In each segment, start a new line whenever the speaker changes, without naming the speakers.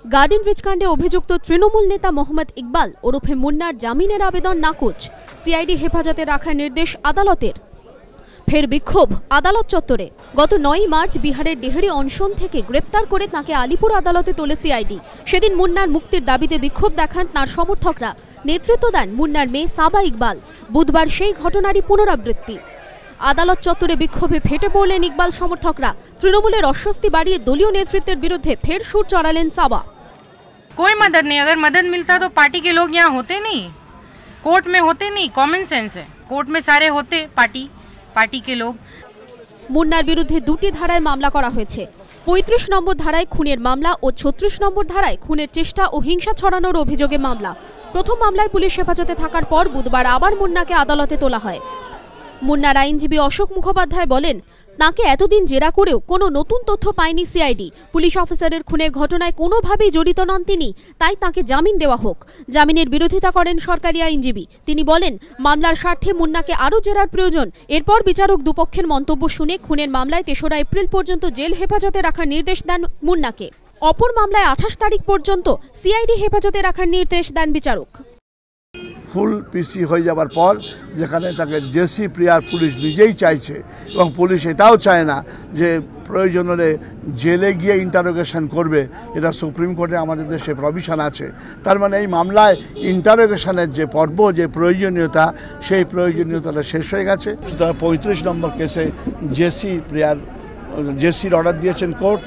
Garden bridge কাণ্ডে অভিযুক্ত তৃণমূল নেতা মোহাম্মদ ইকবাল ওরফে মুন্নার জামিনের আবেদন নাকচ। সিআইডি হেফাজতে রাখার নির্দেশ আদালতের। ফের বিক্ষোভ আদালত চত্বরে। গত 9 মার্চ বিহারের ডেহরি অনশন থেকে গ্রেপ্তার করে তাকে আলিপুর আদালতে তোলে সিআইডি। সেদিন মুন্নার মুক্তির দাবিতে বিক্ষোভ দেখান তার সমর্থকরা। নেতৃত্ব দেন মুন্নার মেয়ে সাবা ইকবাল। বুধবার সেই ঘটনারই পুনরাবৃত্তি। আদালত চত্বরে বিক্ষোভে ফেটে পড়লেন ইকবাল সমর্থকরা। তৃণমূলের অস্বস্তি বাড়িয়ে দলীয় নেতৃত্বের বিরুদ্ধে ফের সুর চড়ালেন সাবা।
कोई मदद नहीं, अगर मदद मिलता तो पार्टी के लोग यहाँ होते नहीं, कोर्ट में होते नहीं। कॉमन सेंस है, कोर्ट में सारे होते पार्टी के लोग।
মুন্নার বিরুদ্ধে 2টি ধারায় মামলা করা হয়েছে। 35 নম্বর ধারায় খুনের মামলা ও 36 নম্বর ধারায় খুনের চেষ্টা ও হিংসা ছড়ানোর অভিযোগে মামলা। প্রথম মামলায় পুলিশ হেফাজতে থাকার পর বুধবার আবার মুন্নাকে আদালতে তোলা হয়। মুন্নার আইনজীবী অশোক মুখোপাধ্যায় বলেন, তাকে এতদিন জেরা করেও কোনো নতুন তথ্য পায়নি সিআইডি। পুলিশ অফিসারের খুনের ঘটনায় কোনোভাবেই জড়িত নন তিনি, তাই তাকে জামিন দেওয়া হোক। জামিনের বিরোধিতা করেন সরকারি আইনজীবী। তিনি বলেন, মামলার স্বার্থে মুন্নাকে আরও জেরার প্রয়োজন। এরপর বিচারক দুপক্ষের মন্তব্য শুনে খুনের মামলায় 3রা এপ্রিল পর্যন্ত জেল হেফাজতে রাখার নির্দেশ দেন মুন্নাকে। অপর মামলায় 28 তারিখ পর্যন্ত সিআইডি হেফাজতে রাখার নির্দেশ দেন বিচারক।
ফুল পিসি হয়ে যাবার পর যেখানে তাকে জেসি প্রিয়ার পুলিশ নিজেই চাইছে এবং পুলিশ এটাও চায় না যে প্রয়োজন হলে জেলে গিয়ে ইন্টারোগেশন করবে, এটা সুপ্রিম কোর্টে আমাদের দেশে প্রভিশন আছে। তার মানে এই মামলায় ইন্টারোগেশনের যে পর্ব, যে প্রয়োজনীয়তা, সেই প্রয়োজনীয়তাটা শেষ হয়ে গেছে। সুতরাং 35 নম্বর কেসে জেসির অর্ডার দিয়েছেন কোর্ট,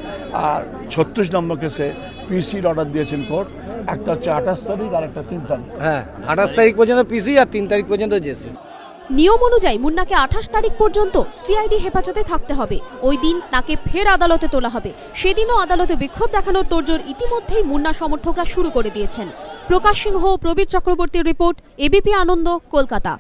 আর 36 নম্বর কেসে পিসির অর্ডার দিয়েছেন কোর্ট। একটা হচ্ছে 28 তারিখ আর একটা 3 তারিখ।
হ্যাঁ, 28 তারিখ পর্যন্ত পিসি আর 3 তারিখ পর্যন্ত জেসি।
নিয়ম অনুযায়ী মুন্নাকে 28 তারিখ পর্যন্ত সিআইডি হেফাজতে থাকতে হবে। ওই দিন তাকে ফের আদালতে তোলা হবে। সেদিনও আদালতে বিক্ষোভ দেখানোর তোড়জোড় ইতিমধ্যেই মুন্না সমর্থকরা শুরু করে দিয়েছেন। প্রকাশ সিংহ, প্রবীর চক্রবর্তীর রিপোর্ট, এবিপি আনন্দ, কলকাতা।